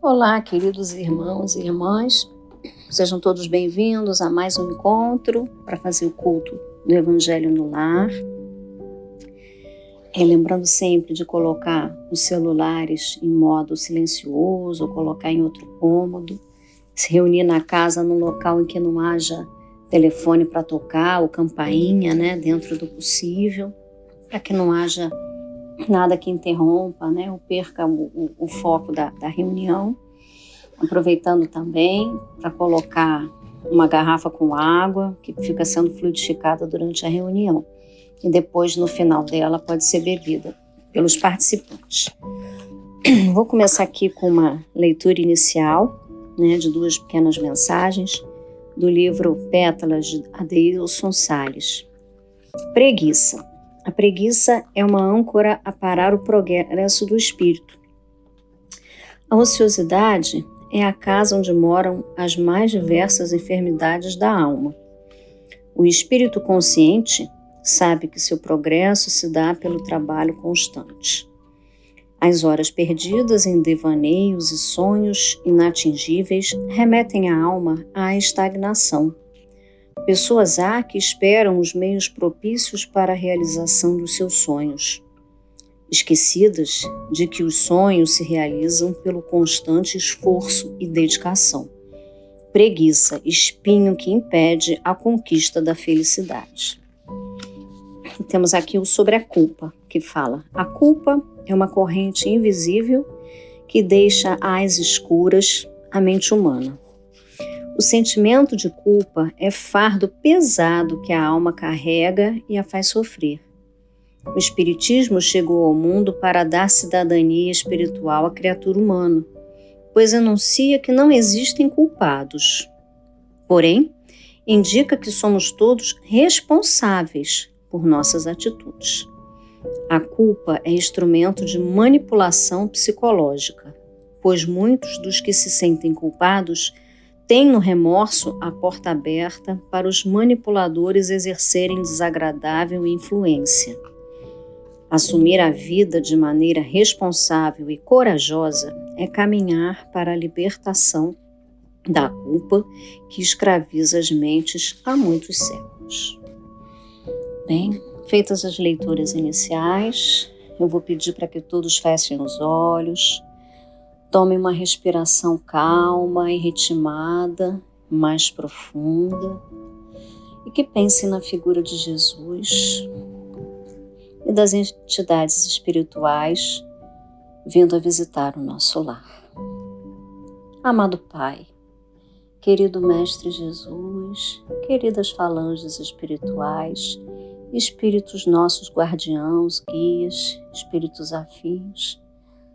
Olá, queridos irmãos e irmãs, sejam todos bem-vindos a mais um encontro para fazer o culto do Evangelho no Lar. Lembrando sempre de colocar os celulares em modo silencioso, ou colocar em outro cômodo, se reunir na casa num local em que não haja telefone para tocar ou campainha, dentro do possível, para que não haja nada que interrompa, ou perca o foco da reunião. Aproveitando também para colocar uma garrafa com água que fica sendo fluidificada durante a reunião e depois no final dela pode ser bebida pelos participantes. Vou começar aqui com uma leitura inicial, de duas pequenas mensagens do livro Pétalas de Adeilson Salles. Preguiça. A preguiça é uma âncora a parar o progresso do espírito. A ociosidade é a casa onde moram as mais diversas enfermidades da alma. O espírito consciente sabe que seu progresso se dá pelo trabalho constante. As horas perdidas em devaneios e sonhos inatingíveis remetem a alma à estagnação. Pessoas há que esperam os meios propícios para a realização dos seus sonhos, esquecidas de que os sonhos se realizam pelo constante esforço e dedicação. Preguiça, espinho que impede a conquista da felicidade. E temos aqui o sobre a culpa, que fala: a culpa é uma corrente invisível que deixa às escuras a mente humana. O sentimento de culpa é fardo pesado que a alma carrega e a faz sofrer. O Espiritismo chegou ao mundo para dar cidadania espiritual à criatura humana, pois anuncia que não existem culpados. Porém, indica que somos todos responsáveis por nossas atitudes. A culpa é instrumento de manipulação psicológica, pois muitos dos que se sentem culpados têm no remorso a porta aberta para os manipuladores exercerem desagradável influência. Assumir a vida de maneira responsável e corajosa é caminhar para a libertação da culpa que escraviza as mentes há muitos séculos. Bem, feitas as leituras iniciais, eu vou pedir para que todos fechem os olhos, tomem uma respiração calma e ritmada, mais profunda, e que pensem na figura de Jesus e das entidades espirituais vindo a visitar o nosso lar. Amado Pai, querido Mestre Jesus, queridas falanges espirituais, espíritos nossos guardiãos, guias, espíritos afins,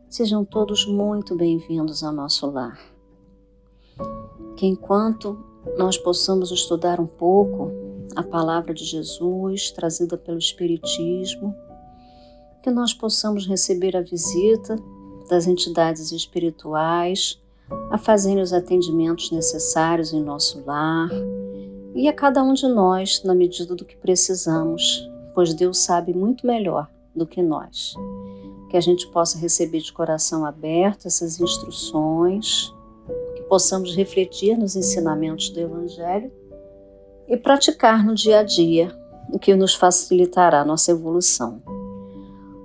sejam todos muito bem-vindos ao nosso lar. Que enquanto nós possamos estudar um pouco a palavra de Jesus trazida pelo Espiritismo, que nós possamos receber a visita das entidades espirituais a fazerem os atendimentos necessários em nosso lar e a cada um de nós na medida do que precisamos, pois Deus sabe muito melhor do que nós. Que a gente possa receber de coração aberto essas instruções, que possamos refletir nos ensinamentos do Evangelho e praticar no dia a dia, o que nos facilitará a nossa evolução.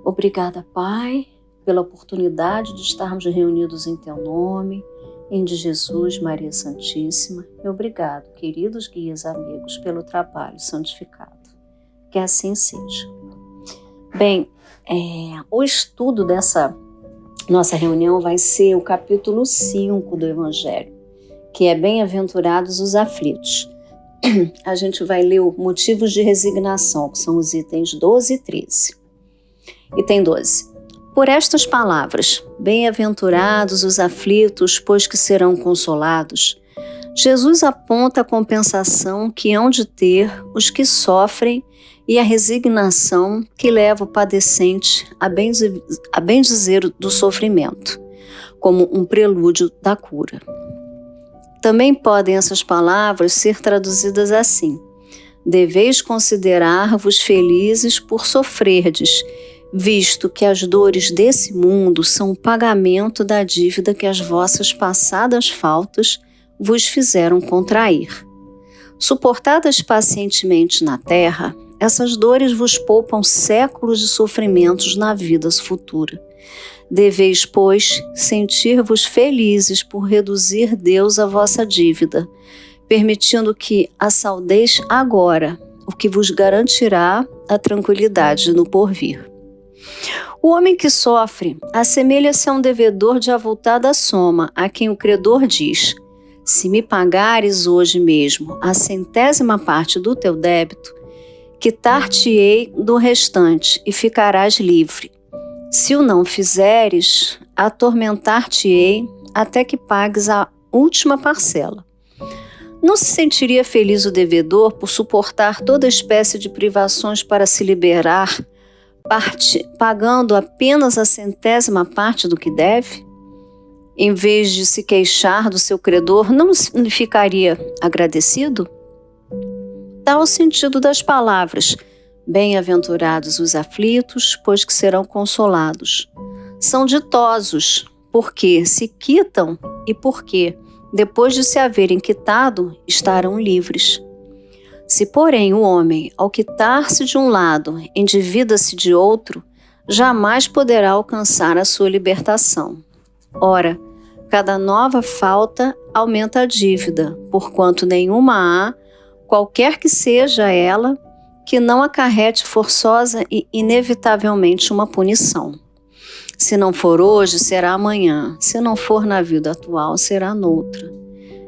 Obrigada, Pai, pela oportunidade de estarmos reunidos em Teu nome, em de Jesus, Maria Santíssima, e obrigado, queridos guias amigos, pelo trabalho santificado. Que assim seja. Bem, o estudo dessa nossa reunião vai ser o capítulo 5 do Evangelho, que é Bem-aventurados os aflitos. A gente vai ler o Motivos de Resignação, que são os itens 12 e 13. Item 12. Por estas palavras, bem-aventurados os aflitos, pois que serão consolados, Jesus aponta a compensação que hão de ter os que sofrem e a resignação que leva o padecente a bendizer do sofrimento, como um prelúdio da cura. Também podem essas palavras ser traduzidas assim: deveis considerar-vos felizes por sofrerdes, visto que as dores desse mundo são o pagamento da dívida que as vossas passadas faltas vos fizeram contrair. Suportadas pacientemente na terra, essas dores vos poupam séculos de sofrimentos na vida futura. Deveis, pois, sentir-vos felizes por reduzir Deus a vossa dívida, permitindo que a saldeis agora, o que vos garantirá a tranquilidade no porvir. O homem que sofre assemelha-se a um devedor de avultada soma, a quem o credor diz: se me pagares hoje mesmo a 100ª parte do teu débito, quitar-te-ei do restante e ficarás livre. Se o não fizeres, atormentar-te-ei até que pagues a última parcela. Não se sentiria feliz o devedor por suportar toda espécie de privações para se liberar, pagando apenas a 100ª parte do que deve? Em vez de se queixar do seu credor, não ficaria agradecido? Tal o sentido das palavras: bem-aventurados os aflitos, pois que serão consolados. São ditosos, porque se quitam e porque, depois de se haverem quitado, estarão livres. Se, porém, o homem, ao quitar-se de um lado, endivida-se de outro, jamais poderá alcançar a sua libertação. Ora, cada nova falta aumenta a dívida, porquanto nenhuma há, qualquer que seja ela, que não acarrete forçosa e inevitavelmente uma punição. Se não for hoje, será amanhã. Se não for na vida atual, será noutra.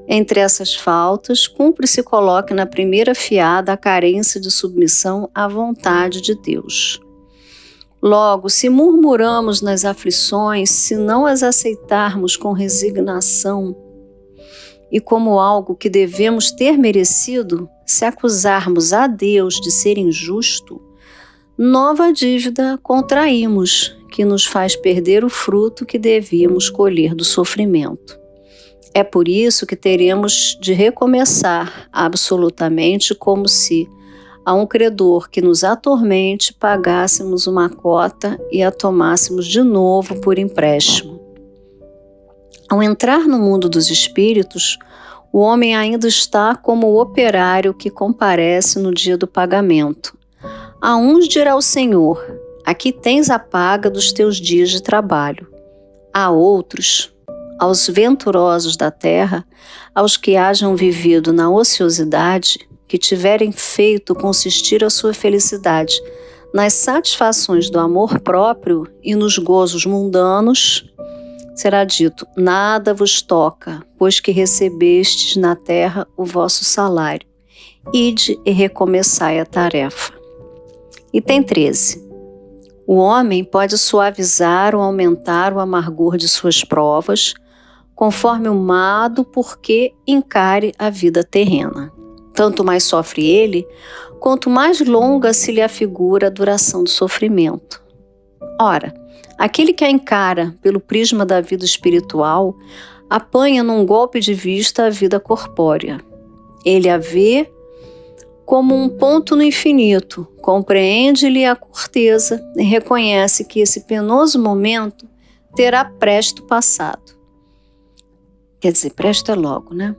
Entre essas faltas, cumpre se coloque na primeira fiada a carência de submissão à vontade de Deus. Logo, se murmuramos nas aflições, se não as aceitarmos com resignação e como algo que devemos ter merecido, se acusarmos a Deus de ser injusto, nova dívida contraímos, que nos faz perder o fruto que devíamos colher do sofrimento. É por isso que teremos de recomeçar absolutamente, como se a um credor que nos atormente pagássemos uma cota e a tomássemos de novo por empréstimo. Ao entrar no mundo dos espíritos, o homem ainda está como o operário que comparece no dia do pagamento. A uns dirá o Senhor: aqui tens a paga dos teus dias de trabalho. A outros, aos venturosos da terra, aos que hajam vivido na ociosidade, que tiverem feito consistir a sua felicidade nas satisfações do amor próprio e nos gozos mundanos, será dito: nada vos toca, pois que recebestes na terra o vosso salário. Ide e recomeçai a tarefa. Item 13. O homem pode suavizar ou aumentar o amargor de suas provas, conforme o modo por que encare a vida terrena. Tanto mais sofre ele, quanto mais longa se lhe afigura a duração do sofrimento. Ora, aquele que a encara pelo prisma da vida espiritual apanha num golpe de vista a vida corpórea. Ele a vê como um ponto no infinito, compreende-lhe a curteza e reconhece que esse penoso momento terá presto passado. Quer dizer, presto é logo, né?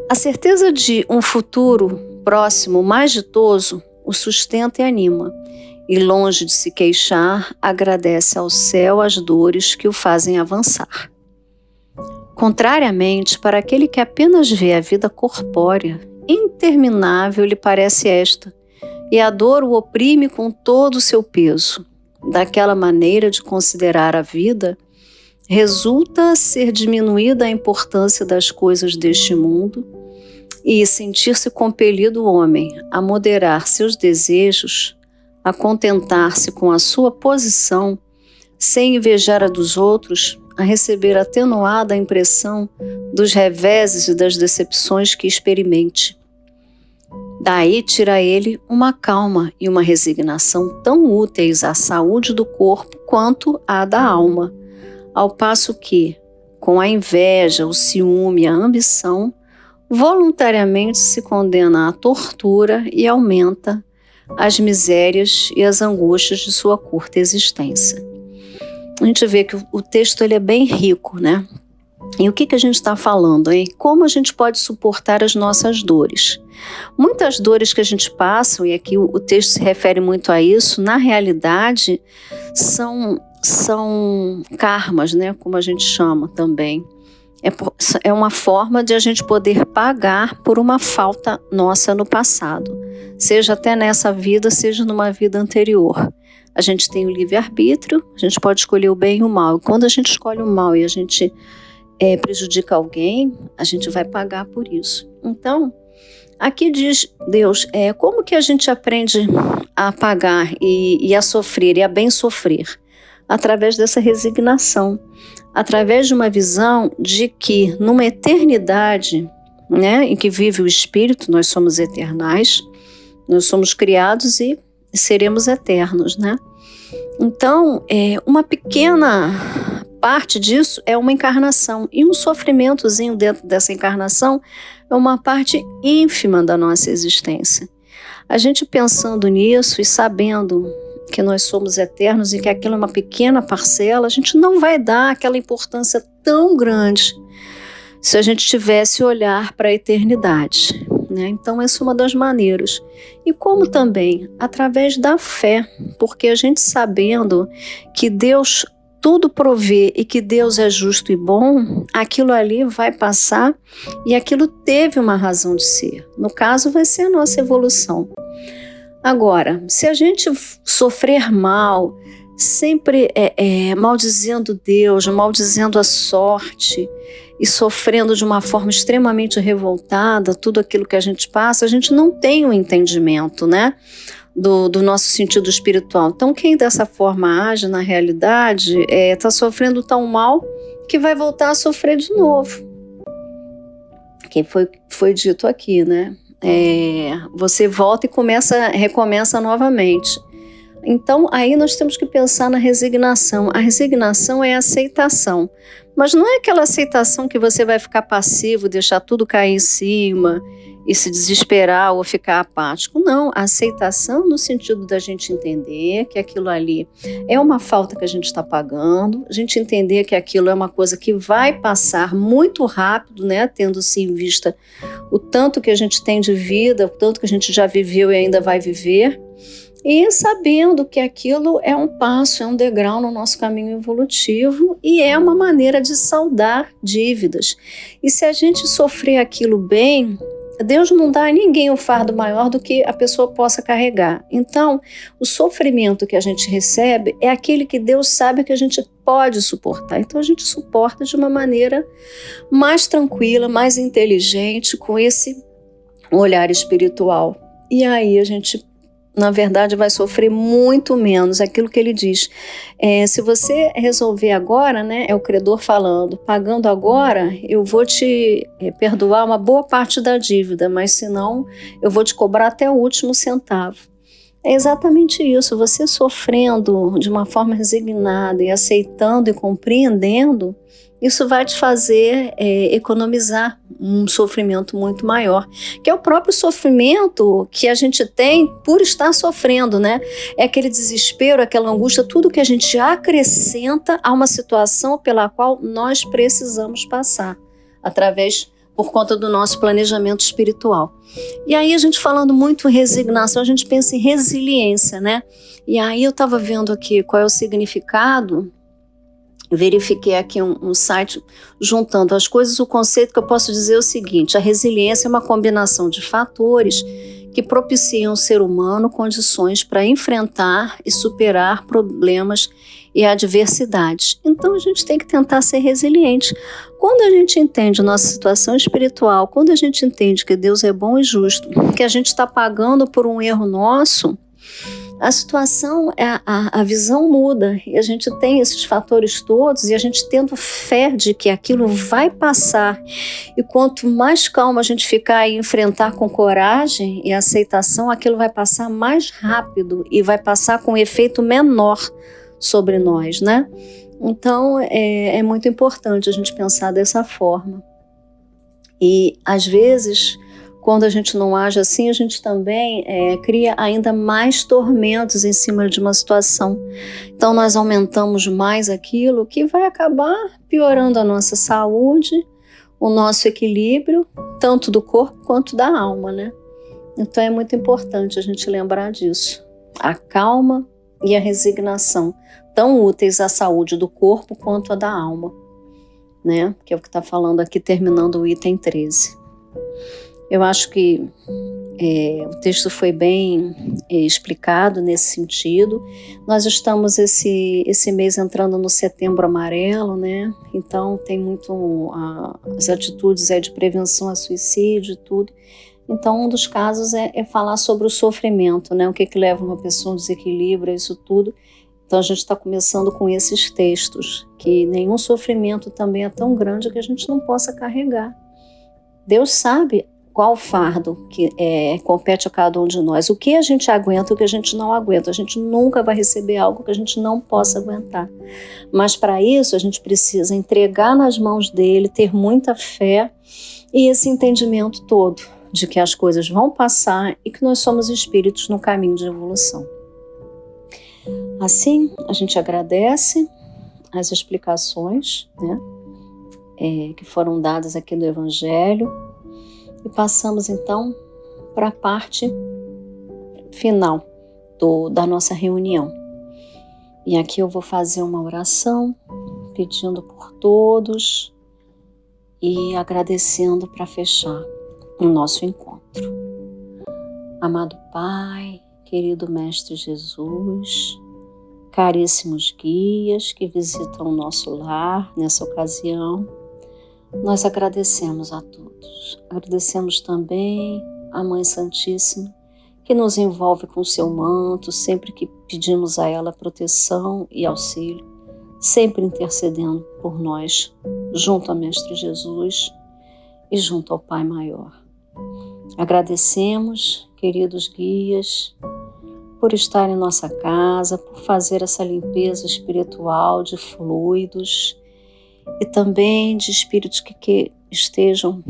A certeza de um futuro próximo mais ditoso o sustenta e anima, e longe de se queixar, agradece ao céu as dores que o fazem avançar. Contrariamente, para aquele que apenas vê a vida corpórea, interminável lhe parece esta, e a dor o oprime com todo o seu peso. Daquela maneira de considerar a vida, resulta ser diminuída a importância das coisas deste mundo e sentir-se compelido o homem a moderar seus desejos, a contentar-se com a sua posição, sem invejar a dos outros, a receber atenuada a impressão dos reveses e das decepções que experimente. Daí tira ele uma calma e uma resignação tão úteis à saúde do corpo quanto à da alma, ao passo que, com a inveja, o ciúme e a ambição, voluntariamente se condena à tortura e aumenta as misérias e as angústias de sua curta existência. A gente vê que o texto ele é bem rico, né? E o que a gente está falando, hein? Como a gente pode suportar as nossas dores? Muitas dores que a gente passa, e aqui o texto se refere muito a isso, na realidade são karmas, né? Como a gente chama também. É uma forma de a gente poder pagar por uma falta nossa no passado, seja até nessa vida, seja numa vida anterior. A gente tem o livre-arbítrio, a gente pode escolher o bem e o mal. E quando a gente escolhe o mal e a gente prejudica alguém, a gente vai pagar por isso. Então, aqui diz Deus, como que a gente aprende a pagar e a sofrer e a bem sofrer? Através dessa resignação, através de uma visão de que numa eternidade, né, em que vive o Espírito, nós somos eternais, nós somos criados e seremos eternos, né? Então, uma pequena parte disso é uma encarnação, e um sofrimentozinho dentro dessa encarnação é uma parte ínfima da nossa existência. A gente pensando nisso e sabendo que nós somos eternos e que aquilo é uma pequena parcela, a gente não vai dar aquela importância tão grande se a gente tivesse olhar para a eternidade, né? Então essa é uma das maneiras. E como também através da fé, porque a gente sabendo que Deus tudo provê e que Deus é justo e bom, aquilo ali vai passar e aquilo teve uma razão de ser. No caso vai ser a nossa evolução. Agora, se a gente sofrer mal, sempre maldizendo Deus, maldizendo a sorte e sofrendo de uma forma extremamente revoltada tudo aquilo que a gente passa, a gente não tem um entendimento, né, do nosso sentido espiritual. Então, quem dessa forma age na realidade está sofrendo tão mal que vai voltar a sofrer de novo. Que foi dito aqui, né? Você volta e recomeça novamente. Então, aí nós temos que pensar na resignação. A resignação é a aceitação. Mas não é aquela aceitação que você vai ficar passivo, deixar tudo cair em cima e se desesperar ou ficar apático. Não, a aceitação no sentido da gente entender que aquilo ali é uma falta que a gente está pagando, a gente entender que aquilo é uma coisa que vai passar muito rápido, né, tendo-se em vista o tanto que a gente tem de vida, o tanto que a gente já viveu e ainda vai viver, e sabendo que aquilo é um passo, é um degrau no nosso caminho evolutivo e é uma maneira de saldar dívidas. E se a gente sofrer aquilo bem, Deus não dá a ninguém o fardo maior do que a pessoa possa carregar. Então, o sofrimento que a gente recebe é aquele que Deus sabe que a gente pode suportar. Então, a gente suporta de uma maneira mais tranquila, mais inteligente, com esse olhar espiritual. E aí a gente, na verdade, vai sofrer muito menos. Aquilo que ele diz, se você resolver agora, né, é o credor falando, pagando agora, eu vou te perdoar uma boa parte da dívida, mas senão eu vou te cobrar até o último centavo. É exatamente isso, você sofrendo de uma forma resignada e aceitando e compreendendo, isso vai te fazer economizar um sofrimento muito maior, que é o próprio sofrimento que a gente tem por estar sofrendo, né? É aquele desespero, aquela angústia, tudo que a gente acrescenta a uma situação pela qual nós precisamos passar, por conta do nosso planejamento espiritual. E aí a gente falando muito em resignação, a gente pensa em resiliência, né? E aí eu estava vendo aqui qual é o significado. Verifiquei aqui um site juntando as coisas, o conceito que eu posso dizer é o seguinte: a resiliência é uma combinação de fatores que propiciam ao ser humano condições para enfrentar e superar problemas e adversidades. Então a gente tem que tentar ser resiliente. Quando a gente entende nossa situação espiritual, quando a gente entende que Deus é bom e justo, que a gente está pagando por um erro nosso, a situação, a visão muda e a gente tem esses fatores todos e a gente tendo fé de que aquilo vai passar. E quanto mais calma a gente ficar e enfrentar com coragem e aceitação, aquilo vai passar mais rápido e vai passar com um efeito menor sobre nós, né? Então é muito importante a gente pensar dessa forma. E às vezes, quando a gente não age assim, a gente também cria ainda mais tormentos em cima de uma situação. Então nós aumentamos mais aquilo que vai acabar piorando a nossa saúde, o nosso equilíbrio, tanto do corpo quanto da alma, né? Então é muito importante a gente lembrar disso. A calma e a resignação, tão úteis à saúde do corpo quanto à da alma, né? Que é o que está falando aqui, terminando o item 13. Eu acho que o texto foi bem explicado nesse sentido. Nós estamos esse mês entrando no Setembro Amarelo, né? Então tem muito as atitudes de prevenção a suicídio e tudo. Então um dos casos é falar sobre o sofrimento, né? O que leva uma pessoa a um desequilíbrio, isso tudo. Então a gente está começando com esses textos, que nenhum sofrimento também é tão grande que a gente não possa carregar. Deus sabe qual fardo que compete a cada um de nós, o que a gente aguenta e o que a gente não aguenta. A gente nunca vai receber algo que a gente não possa aguentar. Mas para isso a gente precisa entregar nas mãos dele, ter muita fé e esse entendimento todo de que as coisas vão passar e que nós somos espíritos no caminho de evolução. Assim, a gente agradece as explicações, né, que foram dadas aqui no Evangelho. E passamos então para a parte final da nossa reunião. E aqui eu vou fazer uma oração pedindo por todos e agradecendo para fechar o nosso encontro. Amado Pai, querido Mestre Jesus, caríssimos guias que visitam o nosso lar nessa ocasião, nós agradecemos a todos. Agradecemos também à Mãe Santíssima, que nos envolve com seu manto, sempre que pedimos a ela proteção e auxílio, sempre intercedendo por nós, junto ao Mestre Jesus e junto ao Pai Maior. Agradecemos, queridos guias, por estar em nossa casa, por fazer essa limpeza espiritual de fluidos, e também de espíritos que estejam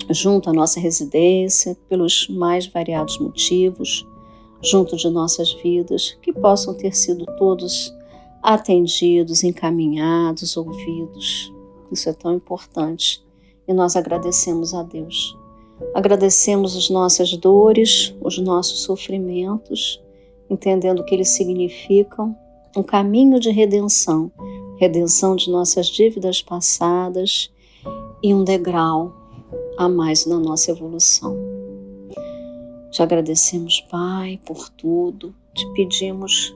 junto à nossa residência, pelos mais variados motivos, junto de nossas vidas, que possam ter sido todos atendidos, encaminhados, ouvidos. Isso é tão importante e nós agradecemos a Deus. Agradecemos as nossas dores, os nossos sofrimentos, entendendo que eles significam um caminho de redenção de nossas dívidas passadas e um degrau a mais na nossa evolução. Te agradecemos, Pai, por tudo. Te pedimos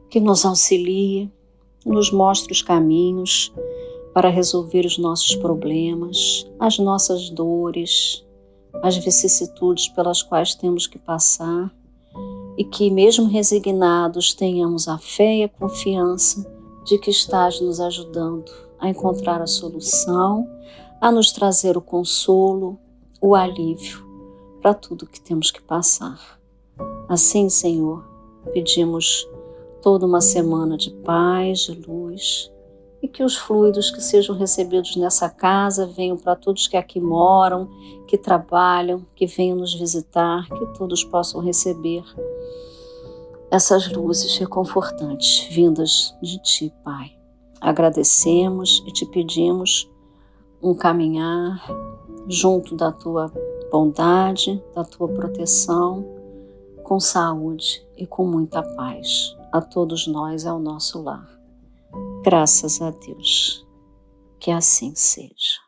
que nos auxilie, nos mostre os caminhos para resolver os nossos problemas, as nossas dores, as vicissitudes pelas quais temos que passar, e que, mesmo resignados, tenhamos a fé e a confiança de que estás nos ajudando a encontrar a solução, a nos trazer o consolo, o alívio para tudo que temos que passar. Assim, Senhor, pedimos toda uma semana de paz, de luz, e que os fluidos que sejam recebidos nessa casa venham para todos que aqui moram, que trabalham, que venham nos visitar, que todos possam receber essas luzes reconfortantes vindas de Ti, Pai. Agradecemos e Te pedimos um caminhar junto da Tua bondade, da Tua proteção, com saúde e com muita paz a todos nós, ao nosso lar. Graças a Deus. Que assim seja.